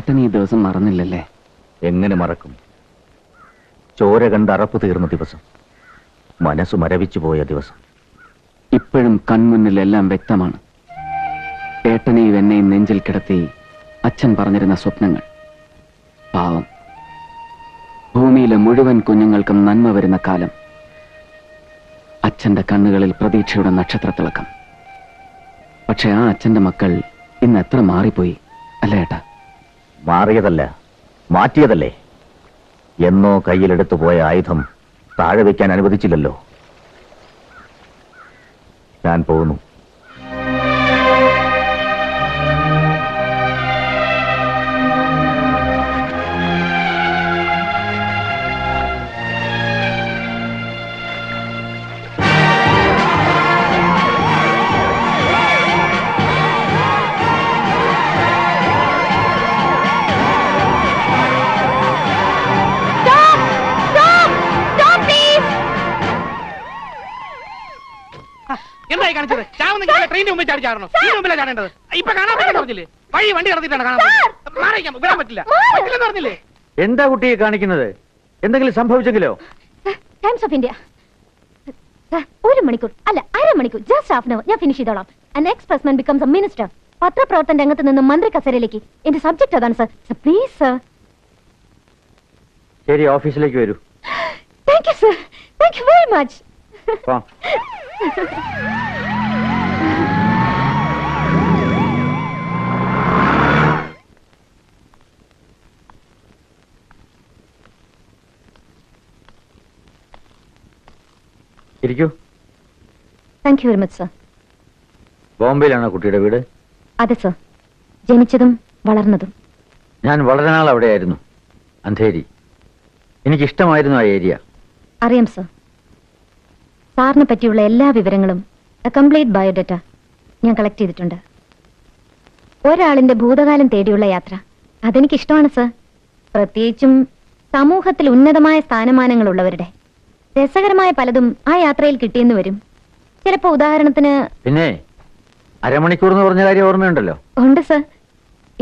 ഏട്ടൻ ഈ ദിവസം മറന്നില്ലല്ലേ? എങ്ങനെ മറക്കും? ചോര കണ്ട് അറപ്പ് തീർന്ന ദിവസം, മനസ്സു മരവിച്ചു പോയ ദിവസം. ഇപ്പോഴും കൺമുന്നിലെല്ലാം വ്യക്തമാണ്. ഏട്ടനെയും എന്നെയും നെഞ്ചിൽ കിടത്തി അച്ഛൻ പറഞ്ഞിരുന്ന സ്വപ്നങ്ങൾ. പാവം, ഭൂമിയിലെ മുഴുവൻ കുഞ്ഞുങ്ങൾക്കും നന്മ വരുന്ന കാലം. അച്ഛന്റെ കണ്ണുകളിൽ പ്രതീക്ഷയുടെ നക്ഷത്രത്തിളക്കം. പക്ഷെ ആ അച്ഛന്റെ മക്കൾ ഇന്ന് എത്ര മാറിപ്പോയി അല്ലേ ഏട്ടാ? മാറിയതല്ല, മാറ്റിയതല്ലേ. എന്നോ കയ്യിലെടുത്തു പോയ ആയുധം താഴെ വയ്ക്കാൻ അനുവദിച്ചില്ലല്ലോ. ഞാൻ പോകുന്നു. ട്രെയിനിന് മുമ്പിൽ ചാടിച്ചാടണം. ഈ മുമ്പിലാണ് ചാടേണ്ടത്. ഇപ്പൊ കാണാൻ പറ്റില്ല പറഞ്ഞില്ലേ? വഴി വണ്ടി നടത്തിയിട്ടാണ് കാണാൻ വിടാൻ പറ്റില്ല. പറ്റില്ലെന്ന് പറഞ്ഞില്ലേ? എന്താ കുട്ടിയെ കാണിക്കുന്നത്? എന്തെങ്കിലും സംഭവിച്ചെങ്കിലോ? Times of India. ഒരു മണിക്കൂർ അല്ല, അരമണിക്കൂർ, ജസ്റ്റ് ഹാഫ് അവർ ഞാൻ ഫിനിഷ് ചെയ്തോളാം. An ex-pressman becomes a minister. പത്രപ്രവർത്തന രംഗത്ത് നിന്ന് മന്ത്രി കസേരയിലേക്ക്. എന്റെ സബ്ജക്ട് അതാണ് സർ. Please sir. ശരി, ഓഫീസിലേക്ക് വരൂ. Thank you sir. Thank you very much. ഇരിക്കൂ. Thank you very much sir. ബോംബെയിലാണോ കുട്ടിയുടെ വീട്? അതെ സർ, ജനിച്ചതും വളർന്നതും. ഞാൻ വളരെ നാൾ അവിടെയായിരുന്നു, അന്ധേരി. എനിക്കിഷ്ടമായിരുന്നു ആ ഏരിയ. അറിയാം സർ. സാറിനെ പറ്റിയുള്ള എല്ലാ വിവരങ്ങളും, കംപ്ലീറ്റ് ബയോഡേറ്റ ഞാൻ കളക്ട് ചെയ്തിട്ടുണ്ട്. ഒരാളിന്റെ ഭൂതകാലം തേടിയുള്ള യാത്ര അതെനിക്കിഷ്ടമാണ് സർ. പ്രത്യേകിച്ചും സമൂഹത്തിൽ ഉന്നതമായ സ്ഥാനമാനങ്ങളുള്ളവരുടെ. രസകരമായ പലതും ആ യാത്രയിൽ കിട്ടിയെന്ന് വരും. ചിലപ്പോ ഉദാഹരണത്തിന്. പിന്നെ അരമണിക്കൂർ എന്ന് പറഞ്ഞ കാര്യം ഓർമ്മയുണ്ടല്ലോ? ഉണ്ട് സർ.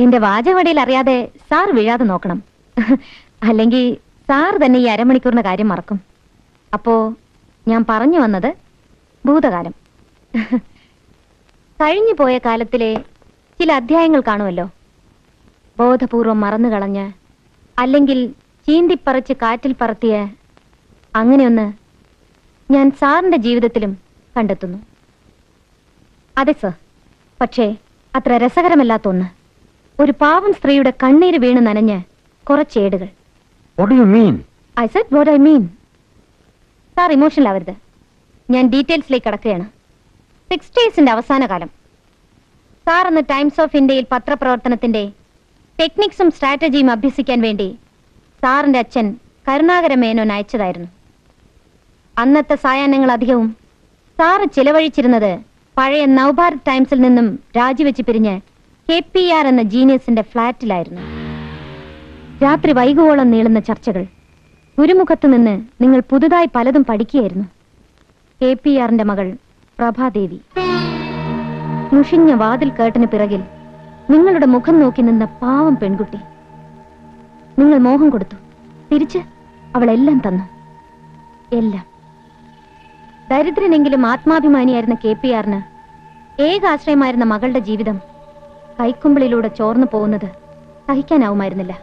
എന്റെ വാചകവടിയിൽ അറിയാതെ സാർ വീഴാതെ നോക്കണം. അല്ലെങ്കിൽ സാർ തന്നെ ഈ അരമണിക്കൂറിന്റെ കാര്യം മറക്കും. അപ്പോ ഞാൻ പറഞ്ഞു വന്നത് ഭൂതകാലം. കഴിഞ്ഞു പോയ കാലത്തിലെ ചില അധ്യായങ്ങൾ കാണുമല്ലോ. ബോധപൂർവം മറന്നു കളഞ്ഞ്, അല്ലെങ്കിൽ ചീന്തിപ്പറിച്ച് കാറ്റിൽ പറത്തിയ അങ്ങനെയൊന്ന് ഞാൻ സാറിന്റെ ജീവിതത്തിലും കണ്ടെത്തുന്നു. അതെ സർ. പക്ഷേ അത്ര രസകരമല്ലാത്ത ഒന്ന്. ഒരു പാവം സ്ത്രീയുടെ കണ്ണീര് വീണ് നനഞ്ഞ് കുറച്ചേടുകൾ. I said what I mean. Sir emotional ആവരുത്. ഞാൻ ഡീറ്റെയിൽസിലേക്ക് കടക്കുകയാണ്. 60s അവസാന കാലം. സാർ അന്ന് ടൈംസ് ഓഫ് ഇന്ത്യയിൽ പത്രപ്രവർത്തനത്തിന്റെ ടെക്നിക്സും സ്ട്രാറ്റജിയും അഭ്യസിക്കാൻ വേണ്ടി സാറിന്റെ അച്ഛൻ കരുണാകര മേനോൻ അയച്ചതായിരുന്നു. അന്നത്തെ സായാഹ്നങ്ങൾ അധികവും സാറ് ചിലവഴിച്ചിരുന്നത് പഴയ നവഭാരത് ടൈംസിൽ നിന്നും രാജിവെച്ച് പിരിഞ്ഞ് KPR എന്ന ജീനിയസിന്റെ ഫ്ലാറ്റിലായിരുന്നു. രാത്രി വൈകുവോളം നീളുന്ന ചർച്ചകൾ. ഗുരുമുഖത്ത് നിന്ന് നിങ്ങൾ പുതുതായി പലതും പഠിക്കുകയായിരുന്നു. KPRന്റെ മകൾ പ്രഭാദേവി. മുഷിഞ്ഞ വാതിൽ കേട്ടന് പിറകിൽ നിങ്ങളുടെ മുഖം നോക്കി നിന്ന പാവം പെൺകുട്ടി. നിങ്ങൾ മോഹം കൊടുത്തു, തിരിച്ച് അവളെല്ലാം തന്നു. എല്ലാം. ദരിദ്രനെങ്കിലും ആത്മാഭിമാനിയായിരുന്ന KPRന് ഏക ആശ്രയമായിരുന്ന മകളുടെ ജീവിതം കൈക്കുമ്പിളിലൂടെ ചോർന്നു പോകുന്നത് സഹിക്കാനാവുമായിരുന്നില്ല.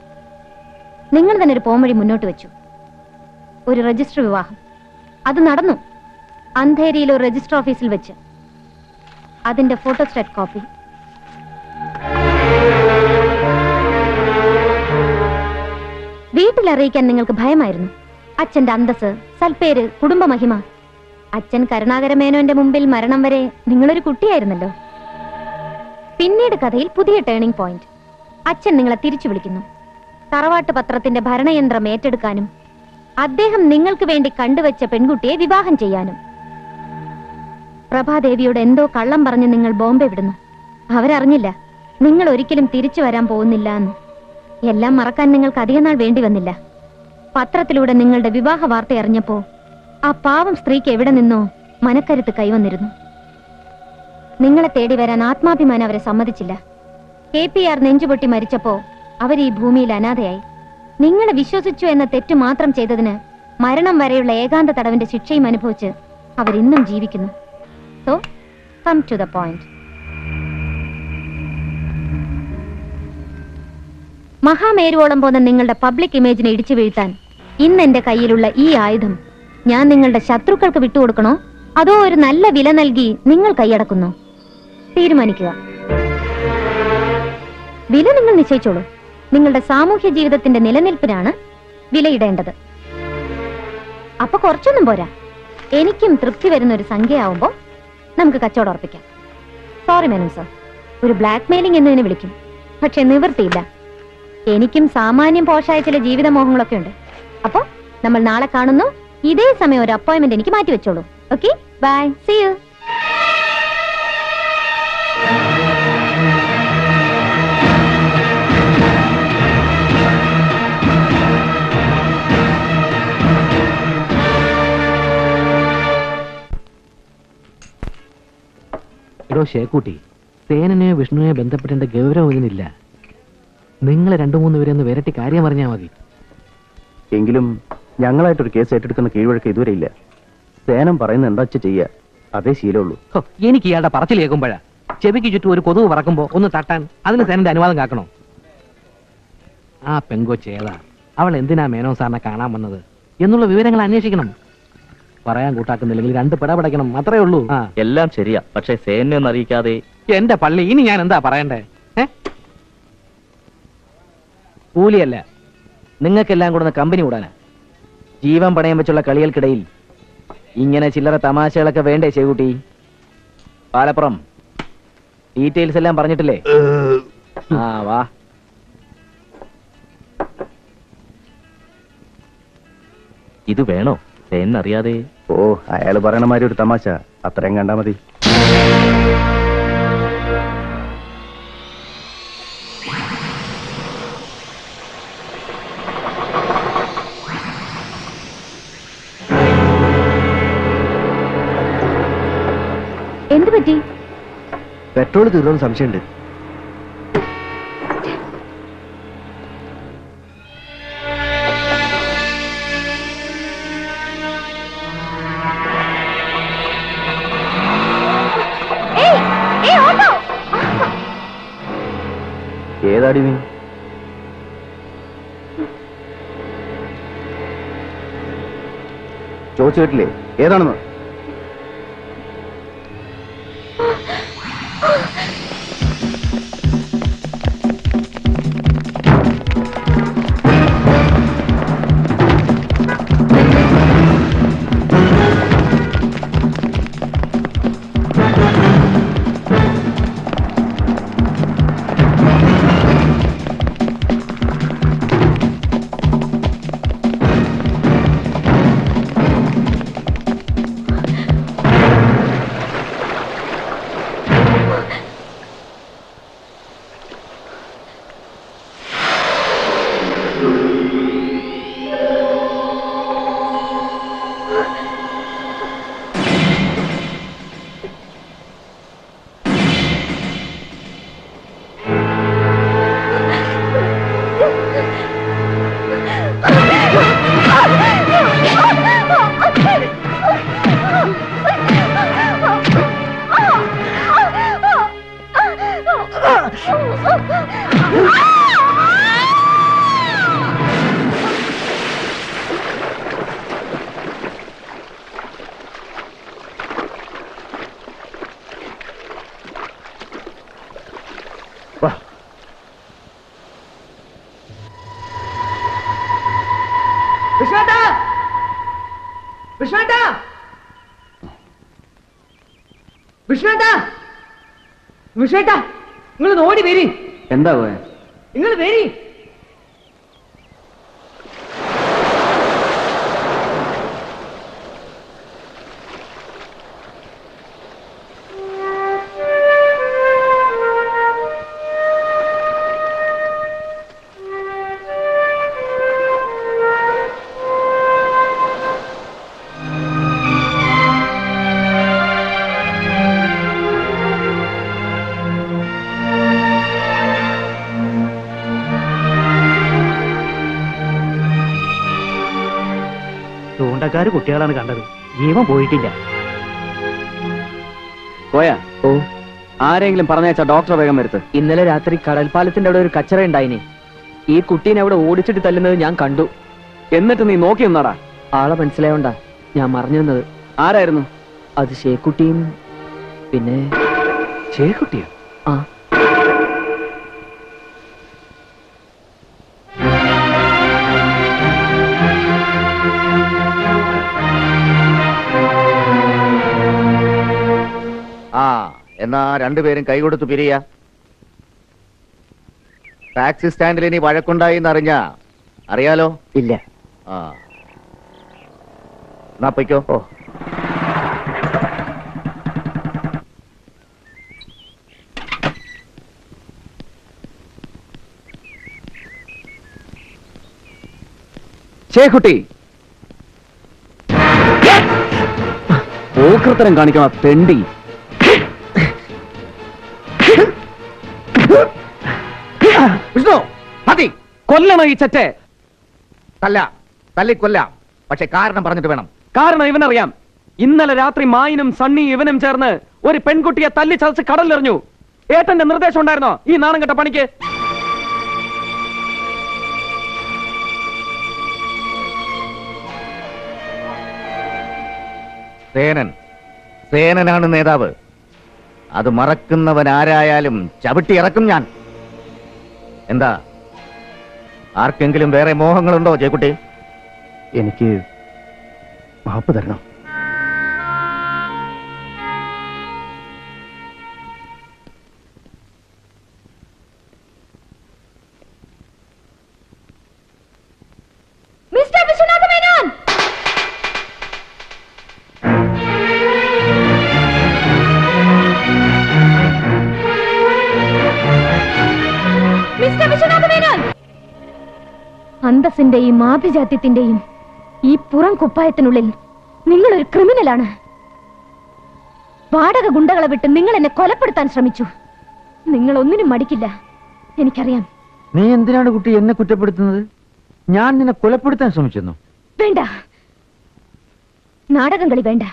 നിങ്ങൾ തന്നെ ഒരു പോംവഴി മുന്നോട്ട് വെച്ചു. ഒരു രജിസ്റ്റർ വിവാഹം. അത് നടന്നു. അന്ധേരിയിലെ ഒരു രജിസ്റ്റർ ഓഫീസിൽ വെച്ച്. അതിന്റെ ഫോട്ടോസ്റ്റാറ്റ് കോപ്പി. വീട്ടിൽ അറിയിക്കാൻ നിങ്ങൾക്ക് ഭയമായിരുന്നു. അച്ഛന്റെ അന്തസ്, സൽപ്പേര്, കുടുംബമഹിമ. അച്ഛൻ കരുണാകര മേനോന്റെ മുമ്പിൽ മരണം വരെ നിങ്ങളൊരു കുട്ടിയായിരുന്നല്ലോ. പിന്നീട് കഥയിൽ പുതിയ ടേണിംഗ് പോയിന്റ്. അച്ഛൻ നിങ്ങളെ തിരിച്ചു വിളിക്കുന്നു. തറവാട്ട് പത്രത്തിന്റെ ഭരണയന്ത്രം ഏറ്റെടുക്കാനും അദ്ദേഹം നിങ്ങൾക്ക് വേണ്ടി കണ്ടുവച്ച പെൺകുട്ടിയെ വിവാഹം ചെയ്യാനും. പ്രഭാദേവിയോട് എന്തോ കള്ളം പറഞ്ഞ് നിങ്ങൾ ബോംബെ വിടുന്നു. അവരറിഞ്ഞില്ല നിങ്ങൾ ഒരിക്കലും തിരിച്ചു വരാൻ പോകുന്നില്ല എന്ന്. എല്ലാം മറക്കാൻ നിങ്ങൾക്ക് അധിക നാൾ വേണ്ടി വന്നില്ല. പത്രത്തിലൂടെ നിങ്ങളുടെ വിവാഹ വാർത്ത അറിഞ്ഞപ്പോ ആ പാവം സ്ത്രീക്ക് എവിടെ നിന്നോ മനക്കരുത്ത് കൈവന്നിരുന്നു. നിങ്ങളെ തേടി വരാൻ ആത്മാഭിമാനം അവരെ സമ്മതിച്ചില്ല. KPR നെഞ്ചുപൊട്ടി മരിച്ചപ്പോ അവർ ഈ ഭൂമിയിൽ അനാഥയായി. നിങ്ങളെ വിശ്വസിച്ചു എന്ന തെറ്റ് മാത്രം ചെയ്തതിന് മരണം വരെയുള്ള ഏകാന്ത തടവിന്റെ ശിക്ഷയും അനുഭവിച്ച് അവരിന്നും ജീവിക്കുന്നു. So come to the point. മഹാമേരുവോളം പോകുന്ന നിങ്ങളുടെ പബ്ലിക് ഇമേജിനെ ഇടിച്ചു വീഴ്ത്താൻ ഇന്ന് എന്റെ കയ്യിലുള്ള ഈ ആയുധം ഞാൻ നിങ്ങളുടെ ശത്രുക്കൾക്ക് വിട്ടുകൊടുക്കണോ അതോ ഒരു നല്ല വില നൽകി നിങ്ങൾ കൈയടക്കുന്നോ? തീരുമാനിക്കുക. വില നിങ്ങൾ നിശ്ചയിച്ചോളൂ. നിങ്ങളുടെ സാമൂഹ്യ ജീവിതത്തിന്റെ നിലനിൽപ്പിനാണ് വിലയിടേണ്ടത്. അപ്പൊ കുറച്ചൊന്നും പോരാ, എനിക്കും തൃപ്തി വരുന്ന ഒരു സംഖ്യയാവുമ്പോ നമുക്ക് കച്ചവടം ഉറപ്പിക്കാം. സോറി മേനൻ സർ, ഒരു ബ്ലാക്ക് മെയിലിംഗ് എന്നതിനെ വിളിക്കും, പക്ഷെ നിവൃത്തിയില്ല. എനിക്കും സാമാന്യം പോഷായ ചില ജീവിതമോഹങ്ങളൊക്കെ ഉണ്ട്. അപ്പൊ നമ്മൾ നാളെ കാണുന്നു. ഇതേ സമയം ഒരു അപ്പോയിന്റ്മെന്റ് എനിക്ക് മാറ്റി വെച്ചോളൂ. Okay, bye, see you. എടോ ഷേക്കൂട്ടി, സേനനെയോ വിഷ്ണുവിനെയോ ബന്ധപ്പെട്ടേണ്ട ഗൗരവം ഇതിനില്ല. നിങ്ങൾ 2-3 പേരെ ഒന്ന് വിരട്ടി കാര്യം പറഞ്ഞാൽ മതി. എങ്കിലും ഞങ്ങളായിട്ടൊരു കേസ് ഏറ്റെടുക്കുന്ന കീഴ്വഴക്കം ഇതുവരെ ഇല്ല. സേനം പറയുന്നത് എന്താ ചെയ്യുക, അതേ ശീലമുള്ളൂ. എനിക്ക് ഇയാളുടെ പറച്ചിൽ കേൾക്കുമ്പോഴാ ചെവിക്ക് ചുറ്റും ഒരു കൊതുക് പറക്കുമ്പോ ഒന്ന് തട്ടാൻ അതിന് സേനന്റെ അനുവാദം കാക്കണോ? ആ പെങ്കൊച്ചേതാ, അവൾ എന്തിനാ മേനോൻ സാറിനെ കാണാൻ വന്നത് എന്നുള്ള വിവരങ്ങൾ അന്വേഷിക്കണം. പറയാൻ കൂട്ടാക്കുന്നില്ലെങ്കിൽ 2 പിടപെടയ്ക്കണം, അത്രേ ഉള്ളൂ. എല്ലാം ശരിയാ, പക്ഷെ സേനനെ ഒന്ന് അറിയിക്കാതെ. എന്റെ പള്ളി, ഇനി ഞാൻ എന്താ പറയണ്ടേ? കൂലിയല്ല, നിങ്ങൾക്കെല്ലാം കൂടെ കമ്പനി കൂടാനാ. ജീവൻ പണയം വെച്ചുള്ള കളികൾക്കിടയിൽ ഇങ്ങനെ ചില്ലറ തമാശകളൊക്കെ വേണ്ടേ ചേകൂട്ടി? പാലപ്പുറം ഡീറ്റെയിൽസ് എല്ലാം പറഞ്ഞിട്ടില്ലേ? ആ വാ. ഇത് വേണോ സേനറിയാതെ? ഓ, അയാള് പറയണ മാതിരി ഒരു തമാശ അത്രയും കണ്ടാ മതി. എന്ത് പറ്റി? പെട്രോൾ തീർന്നു സംശയമുണ്ട്. ഏതാടി നീ? ചോദിച്ചു കേട്ടില്ലേ ഏതാണെന്ന്? വിഷേട്ടാ, നിങ്ങൾ ഓടി വരി. എന്താ പോയ? നിങ്ങൾ വരി. സ്വന്തക്കാര് കുട്ടികളാണ് കണ്ടത്. ജീവൻ പോയിട്ടില്ല. പോയാ ആരെങ്കിലും പറഞ്ഞയച്ചാ ഡോക്ടറെ വേഗം വരുത്ത്. ഇന്നലെ രാത്രി കടൽപ്പാലത്തിന്റെ അവിടെ ഒരു കച്ചറ ഉണ്ടായിനി. ഈ കുട്ടീനെ അവിടെ ഓടിച്ചിട്ട് തല്ലുന്നത് ഞാൻ കണ്ടു. എന്നിട്ട് നീ നോക്കി നിന്നാടാ. ആളെ മനസ്സിലായോണ്ടാ ഞാൻ മറഞ്ഞു നിന്നത്. ആരായിരുന്നു അത് ഷേക്കുട്ടിയും പിന്നെ ചേക്കുട്ടിയോ? ആ എന്നാ രണ്ടുപേരും കൈ കൊടുത്തു പിരിയ. ടാക്സി സ്റ്റാൻഡിൽ ഇനി വഴക്കുണ്ടായി എന്നറിഞ്ഞ അറിയാലോ? ഇല്ല. ആ എന്നാ പൊയ്ക്കോ. ഓ ചേക്കുട്ടി ഓകൃത്തരം കാണിക്കണം തെണ്ടി. വിഷ്ണു മതി. കൊല്ലണോ ഈ ചെറ്റെ? തല്ലിക്കൊല്ലാം. പക്ഷെ കാരണം പറഞ്ഞിട്ട് വേണം. കാരണം ഇവനറിയാം. ഇന്നലെ രാത്രി മായിനും സണ്ണി ഇവനും ചേർന്ന് ഒരു പെൺകുട്ടിയെ തല്ലി ചതച്ച് കടലിലെറിഞ്ഞു. ഏട്ടന്റെ നിർദ്ദേശം ഉണ്ടായിരുന്നോ ഈ നാണം കെട്ട പണിക്ക്? സേനനാണ് നേതാവ്. അത് മറക്കുന്നവൻ ആരായാലും ചവിട്ടി ഇറക്കും ഞാൻ. എന്താ ആർക്കെങ്കിലും വേറെ മോഹങ്ങളുണ്ടോ ജയക്കുട്ടി? എനിക്ക് മാപ്പ് തരണം. മിസ്റ്റർ വിശ്വനാഥ മേനോൻ! മിസ്റ്റർ വിശ്വനാഥ മേനോൻ! അന്തസ്സിന്റെയും ആഭിജാത്യത്തിന്റെയും ഈ പുറം കുപ്പായത്തിനുള്ളിൽ നിങ്ങളൊരു ക്രിമിനലാണ്. വാടക ഗുണ്ടകളെ വിട്ട് നിങ്ങൾ എന്നെ കൊലപ്പെടുത്താൻ ശ്രമിച്ചു. നിങ്ങൾ ഒന്നിനും മടിക്കില്ല, എനിക്കറിയാം. നീ എന്തിനാണ് കുട്ടി എന്നെ കുറ്റപ്പെടുത്തുന്നത്? ഞാൻ നിന്നെ കൊലപ്പെടുത്താൻ ശ്രമിച്ചെന്നു? വേണ്ട, നാടകം കളി വേണ്ട.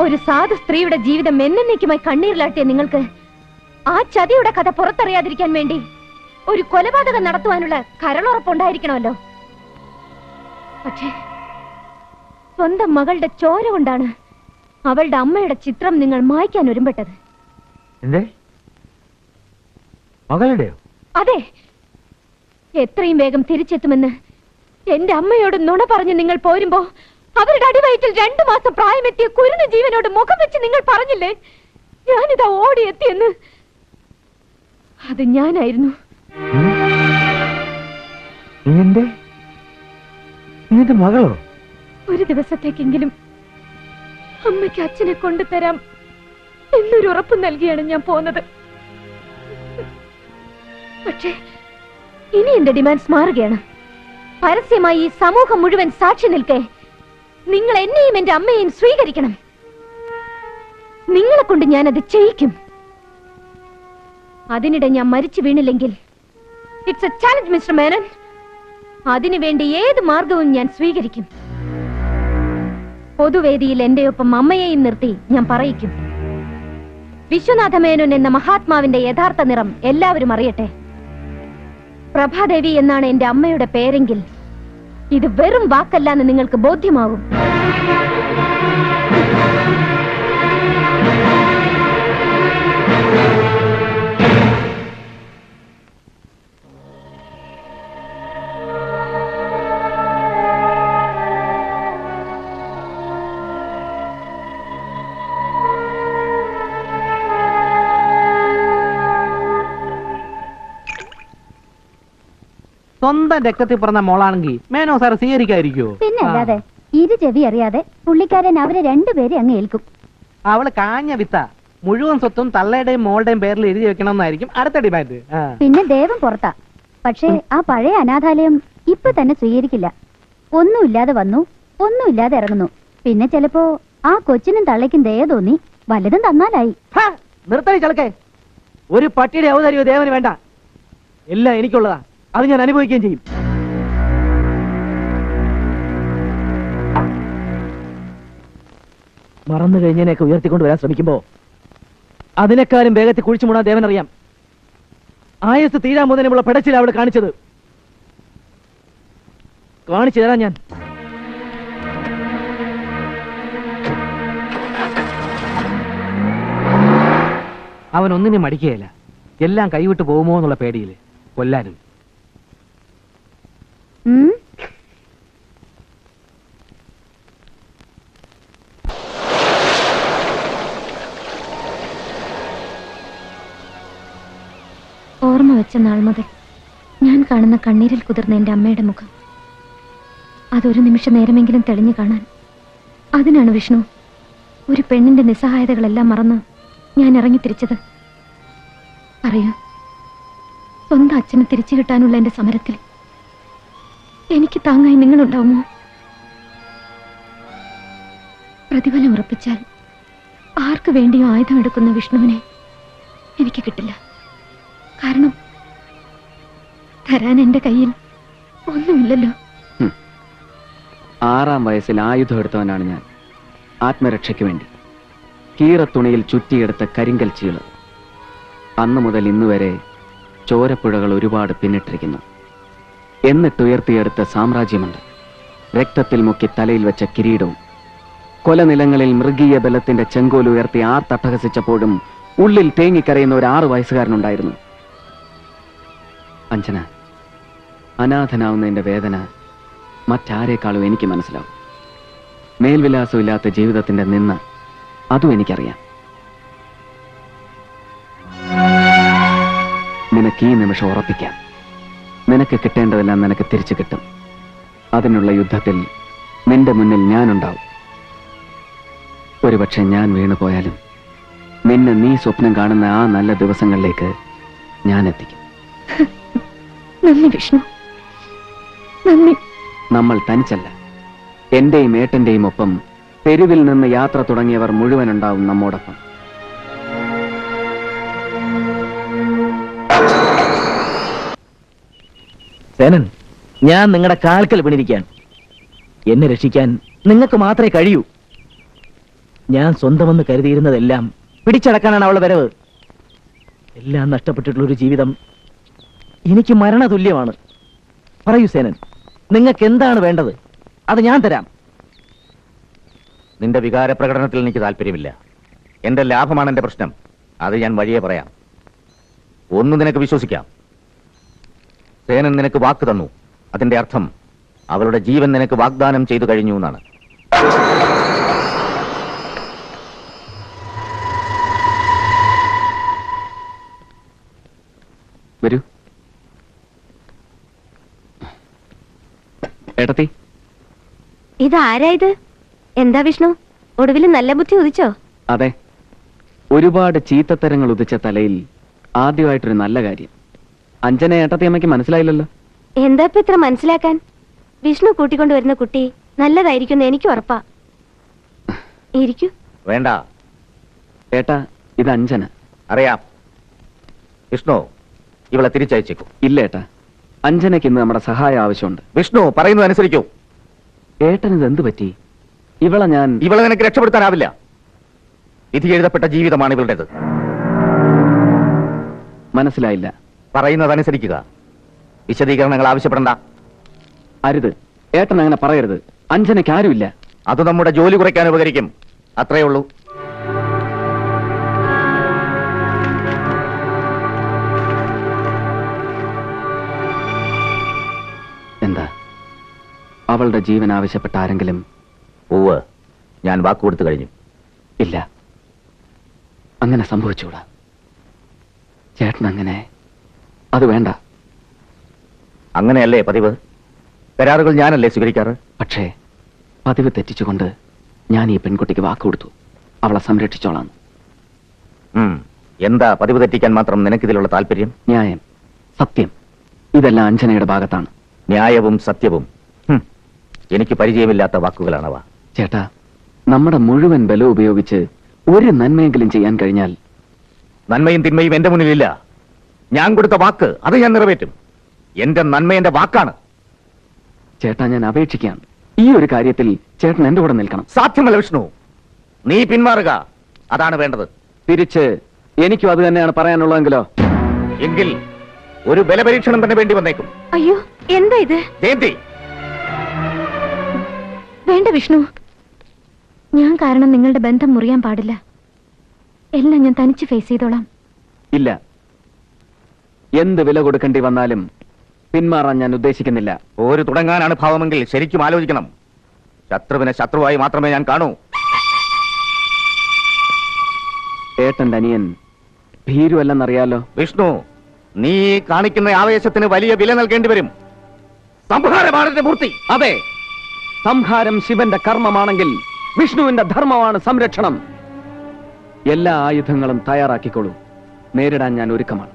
ഒരു സാധു സ്ത്രീയുടെ ജീവിതം എന്നേക്കുമായി കണ്ണീരിലാട്ടിയ നിങ്ങൾക്ക് ആ ചതിയുടെ കഥ പുറത്തറിയാതിരിക്കാൻ വേണ്ടി ഒരു കൊലപാതകം നടത്തുവാനുള്ള കരളുറപ്പുണ്ടായിരിക്കണമല്ലോ. പക്ഷേ സ്വന്തം മകളുടെ ചോര കൊണ്ടാണ് അവളുടെ അമ്മയുടെ ചിത്രം നിങ്ങൾ മായ്ക്കാൻ ഒരുമ്പെട്ടത്. എന്തേ? മകളുടെയോ? അതെ, എത്രയും വേഗം തിരിച്ചെത്തുമെന്ന് എന്റെ അമ്മയോട് നുണ പറഞ്ഞ് നിങ്ങൾ പോരുമ്പോ അവരുടെ അടിവയറ്റിൽ 2 മാസം പ്രായമെത്തിയ കുരുന്ന ജീവനോട് മുഖം വെച്ച് നിങ്ങൾ പറഞ്ഞില്ലേ ഞാനിതാ ഓടിയെത്തിയെന്ന്? അത് ഞാനായിരുന്നു. നിന്റെ മകളോ? ഒരു ദിവസത്തേക്കെങ്കിലും അമ്മയ്ക്ക് അച്ഛനെ കൊണ്ടുതരാം എന്നൊരു ഉറപ്പ് നൽകിയാണ് ഞാൻ പോന്നത്. പക്ഷേ ഇനി എന്റെ ഡിമാൻഡ്സ് മാറുകയാണ്. പരസ്യമായി ഈ സമൂഹം മുഴുവൻ സാക്ഷി നിൽക്കെ നിങ്ങൾ എന്നെയും എന്റെ അമ്മയെയും സ്വീകരിക്കണം. നിങ്ങളെ കൊണ്ട് ഞാനത് ചെയ്യിക്കും. അതിനിടെ ഞാൻ മരിച്ചു വീണില്ലെങ്കിൽ it's a challenge mister Menon. അതിനുവേണ്ടി ഏത് മാർഗവും ഞാൻ സ്വീകരിക്കും. പൊതുവേദിയിൽ എന്റെ ഒപ്പം അമ്മയെയും നിർത്തി ഞാൻ പറയിക്കും. വിശ്വനാഥ മേനോൻ എന്ന മഹാത്മാവിന്റെ യഥാർത്ഥ നിറം എല്ലാവരും അറിയട്ടെ. പ്രഭാദേവി എന്നാണ് എന്റെ അമ്മയുടെ പേരെങ്കിൽ ഇത് വെറും വാക്കല്ല എന്ന് നിങ്ങൾക്ക് ബോധ്യമാവും. സ്വന്തം രക്തത്തിൽ പറഞ്ഞ മോളാണെങ്കിൽ മേനോ സാർ സ്വീകരിക്കാതിരിക്കുവോ? പിന്നെ അല്ലാതെ ഇരു ചെവി അറിയാതെ പുള്ളിക്കാരൻ അവരെ രണ്ടുപേരെ അങ്ങ് ഏൽക്കും. അവള് കാഞ്ഞ വിത്ത. മുഴുവൻ സ്വത്തും തള്ളയുടെയും മോളുടെയും പേരിൽ എഴുതി വെക്കണമെന്നായിരിക്കും അടുത്ത ഡിമാൻഡ്. പിന്നെ ദേവം പുറത്താ. പക്ഷേ ആ പഴയ അനാഥാലയം ഇപ്പൊ തന്നെ സ്വീകരിക്കില്ല. ഒന്നുമില്ലാതെ വന്നു, ഒന്നുമില്ലാതെ ഇറങ്ങുന്നു. പിന്നെ ചിലപ്പോ ആ കൊച്ചിനും തള്ളയ്ക്കും ദയ തോന്നി വല്ലതും തന്നാലായി. നിർത്തടി ചളക്കെ. ഒരു പട്ടിയുടെ ഔദാര്യോ ദേവന് വേണ്ട. എല്ലാം എനിക്കുള്ളതാ. അത് ഞാൻ അനുഭവിക്കുകയും ചെയ്യും. മറന്നു കഴിഞ്ഞതിനെയൊക്കെ ഉയർത്തിക്കൊണ്ട് വരാൻ ശ്രമിക്കുമ്പോ അതിനേക്കാളും വേഗത്തിൽ കുഴിച്ചു മൂടാൻ ദേവനറിയാം. ആയസ് തീരാൻ മുതലുള്ള പെടച്ചിൽ അവിടെ കാണിച്ചത്. കാണിച്ചു തരാം ഞാൻ. അവൻ ഒന്നിനും മടിക്കുകയില്ല. എല്ലാം കൈവിട്ട് പോകുമോ എന്നുള്ള പേടിയില് കൊല്ലാനും. ഉം? ഓർമ്മ വെച്ച നാൾ മുതൽ ഞാൻ കാണുന്ന കണ്ണീരിൽ കുതിർന്ന എന്റെ അമ്മയുടെ മുഖം അതൊരു നിമിഷ നേരമെങ്കിലും തെളിഞ്ഞു കാണാൻ. അതിനാണ് വിഷ്ണു ഒരു പെണ്ണിന്റെ നിസ്സഹായതകളെല്ലാം മറന്ന് ഞാൻ ഇറങ്ങിത്തിരിച്ചത്. പറയൂ, സ്വന്തം അച്ഛനെ തിരിച്ചു കിട്ടാനുള്ള എന്റെ സമരത്തിൽ എനിക്ക് താങ്ങായി നിങ്ങളുണ്ടാവുമോ? പ്രതിഫലം ഉറപ്പിച്ചാൽ ആർക്കു വേണ്ടിയോ ആയുധം എടുക്കുന്ന വിഷ്ണുവിനെ എനിക്ക് കിട്ടില്ല. കാരണം തരാൻ എന്റെ കയ്യിൽ ഒന്നുമില്ലല്ലോ. 6-ാം വയസ്സിൽ ആയുധം എടുത്തവനാണ് ഞാൻ. ആത്മരക്ഷയ്ക്ക് വേണ്ടി കീറത്തുണിയിൽ ചുറ്റിയെടുത്ത കരിങ്കൽ ചീള്. അന്നു മുതൽ ഇന്നുവരെ ചോരപ്പുഴകൾ ഒരുപാട് പിന്നിട്ടിരിക്കുന്നു. എന്നിട്ടുയർത്തിയെടുത്ത സാമ്രാജ്യമുണ്ട്. രക്തത്തിൽ മുക്കി തലയിൽ വെച്ച കിരീടവും. കൊലനിലങ്ങളിൽ മൃഗീയ ബലത്തിന്റെ ചെങ്കോൽ ഉയർത്തി തട്ടഹസിച്ചപ്പോഴും ഉള്ളിൽ തേങ്ങിക്കരയുന്ന ഒരു 6 വയസ്സുകാരനുണ്ടായിരുന്നു. അഞ്ജന, അനാഥനാവുന്നതിന്റെ വേദന മറ്റാരേക്കാളും എനിക്ക് മനസ്സിലാവും. മേൽവിലാസമില്ലാത്ത ജീവിതത്തിന്റെ നിന്ന് അതും എനിക്കറിയാം. നിനക്ക് ഈ നിമിഷം ഉറപ്പിക്കാം, നിനക്ക് കിട്ടേണ്ടതെല്ലാം നിനക്ക് തിരിച്ചു കിട്ടും. അതിനുള്ള യുദ്ധത്തിൽ നിന്റെ മുന്നിൽ ഞാനുണ്ടാവും. ഒരുപക്ഷെ ഞാൻ വീണുപോയാലും നിന്നെ നീ സ്വപ്നം കാണുന്ന ആ നല്ല ദിവസങ്ങളിലേക്ക് ഞാൻ എത്തിക്കും. നന്ദി വിഷ്ണു, നന്ദി. നമ്മൾ തനിച്ചല്ല. എന്റെയും ഏട്ടന്റെയും ഒപ്പം തെരുവിൽ നിന്ന് യാത്ര തുടങ്ങിയവർ മുഴുവനുണ്ടാവും നമ്മോടൊപ്പം. സേനൻ, ഞാൻ നിങ്ങളുടെ കാൽക്കൽ വീണിരിക്കാൻ. എന്നെ രക്ഷിക്കാൻ നിങ്ങൾക്ക് മാത്രമേ കഴിയൂ. ഞാൻ സ്വന്തമെന്ന് കരുതിയിരുന്നതെല്ലാം പിടിച്ചടക്കാനാണ് അവളുടെ വരവ്. എല്ലാം നഷ്ടപ്പെട്ടിട്ടുള്ളൊരു ജീവിതം എനിക്ക് മരണതുല്യമാണ്. പറയൂ സേനൻ, നിങ്ങൾക്ക് എന്താണ് വേണ്ടത്? അത് ഞാൻ തരാം. നിന്റെ വികാര പ്രകടനത്തിൽ എനിക്ക് താല്പര്യമില്ല. എന്റെ ലാഭമാണ് എന്റെ പ്രശ്നം. അത് ഞാൻ വഴിയെ പറയാം. ഒന്ന് നിനക്ക് വിശ്വസിക്കാം. സേനൻ നിനക്ക് വാക്ക് തന്നു. അതിന്റെ അർത്ഥം അവളുടെ ജീവൻ നിനക്ക് വാഗ്ദാനം ചെയ്തു കഴിഞ്ഞു എന്നാണ്. വരൂ. ഏട്ടത്തി, ഇതാരായത്? എന്താ വിഷ്ണു, ഒടുവിൽ നല്ല ബുദ്ധി ഉദിച്ചോ? അതെ, ഒരുപാട് ചീത്തത്തരങ്ങൾ ഉദിച്ച തലയിൽ ആദ്യമായിട്ടൊരു നല്ല കാര്യം. അഞ്ജന ഏട്ടത്തി അമ്മയ്ക്ക് മനസ്സിലായില്ലല്ലോ. എന്താ ഇപ്പൊ ഇത്ര മനസ്സിലാക്കാൻ? വിഷ്ണു കൂട്ടിക്കൊണ്ടുവരുന്ന കുട്ടി നല്ലതായിരിക്കും എനിക്ക് ഉറപ്പാ. ഇരിക്കൂ. വേണ്ട ഏട്ടാ, ഇത് അഞ്ജന. അറിയാം. വിഷ്ണു, ഇവളെ തിരിച്ചയച്ചേക്കൂ. ഇല്ല ഏട്ടാ, അഞ്ജനയ്ക്ക് ഇന്ന് നമ്മുടെ സഹായം ആവശ്യമുണ്ട്. വിഷ്ണു, പറയുന്നത് അനുസരിക്കൂ. ഏട്ടനിത് എന്ത് പറ്റി? ഇവളെ നിനക്ക് രക്ഷപ്പെടുത്താനാവില്ല. വിധി എഴുതപ്പെട്ട ജീവിതമാണ് ഇവളുടേത്. മനസ്സിലായില്ല. പറയുന്നത് അനുസരിക്കുക. വിശദീകരണങ്ങൾ ആവശ്യപ്പെടണ്ട. അരുത് ഏട്ടൻ, അങ്ങനെ പറയരുത്. അഞ്ജനയ്ക്ക് ആരുമില്ല. അത് നമ്മുടെ ജോലി കുറയ്ക്കാൻ ഉപകരിക്കും. അത്രയേ ഉള്ളൂ. എന്താ, അവളുടെ ജീവൻ ആവശ്യപ്പെട്ട ആരെങ്കിലും? ഉവ്വ്, ഞാൻ വാക്കുകൊടുത്തു കഴിഞ്ഞു. ഇല്ല, അങ്ങനെ സംഭവിച്ചൂടാ ചേട്ടൻ. അങ്ങനെ അത് വേണ്ട. അങ്ങനെയല്ലേ പതിവ്? കരാറുകൾ ഞാനല്ലേ സ്വീകരിക്കാറ്? പക്ഷേ പതിവ് തെറ്റിച്ചുകൊണ്ട് ഞാൻ ഈ പെൺകുട്ടിക്ക് വാക്കുകൊടുത്തു, അവളെ സംരക്ഷിച്ചോളാം. എന്താ പതിവ് തെറ്റിക്കാൻ മാത്രം നിനക്കിതിലുള്ള താല്പര്യം? ന്യായം, സത്യം, ഇതെല്ലാം അഞ്ജനയുടെ ഭാഗത്താണ്. ന്യായവും സത്യവും എനിക്ക് പരിചയമില്ലാത്ത വാക്കുകളാണവ. ചേട്ടാ, നമ്മുടെ മുഴുവൻ ബലം ഉപയോഗിച്ച് ഒരു നന്മയെങ്കിലും ചെയ്യാൻ കഴിഞ്ഞാൽ. നന്മയും തിന്മയും എന്റെ മുന്നിലില്ല. ഞാൻ കൊടുത്ത വാക്ക് അത് ഞാൻ നിറവേറ്റും. എന്റെ നന്മ എന്റെ വാക്കാണ്. ചേട്ടാ, ഞാൻ അപേക്ഷിക്കാം, ഈ ഒരു കാര്യത്തിൽ ചേട്ടൻ എന്റെ കൂടെ നിൽക്കണം. സാധ്യമല്ല വിഷ്ണു. നീ പിന്മാറുക, അതാണ് വേണ്ടത്. തിരിച്ച് എനിക്കും അത് തന്നെയാണ് പറയാനുള്ളതെങ്കിലോ? എങ്കിൽ ഒരു ബലപരീക്ഷണം തന്നെ വേണ്ടി വന്നേക്കും. അയ്യോ, എന്താ ഇത്? ജയന്തി, വേണ്ട വിഷ്ണു, ഞാൻ കാരണം നിങ്ങളുടെ ബന്ധം മുറിയാൻ പാടില്ല. എല്ലാം ഞാൻ തനിച്ച് ഫേസ് ചെയ്തോളാം. ഇല്ല, എന്ത് വില കൊടുക്കേണ്ടി വന്നാലും പിന്മാറാൻ ഞാൻ ഉദ്ദേശിക്കുന്നില്ല. ഒരു തുടങ്ങാനാണ് ഭാവമെങ്കിൽ ശരിക്കും ആലോചിക്കണം. ശത്രുവിനെ ശത്രുവായി മാത്രമേ ഞാൻ കാണൂ. ഏട്ടന്റെ അനിയൻ ഭീരുവല്ലെന്നറിയാലോ. വിഷ്ണു, നീ കാണിക്കുന്ന ആവേശത്തിന് വലിയ വില നൽകേണ്ടി വരും. സംഹാരമാണ് എന്റെ മൂർത്തി. അതെ, സംഹാരം ശിവന്റെ കർമ്മമാണെങ്കിൽ വിഷ്ണുവിന്റെ ധർമ്മമാണ് സംരക്ഷണം. എല്ലാ ആയുധങ്ങളും തയ്യാറാക്കിക്കോളൂ, നേരിടാൻ ഞാൻ ഒരുക്കമാണ്.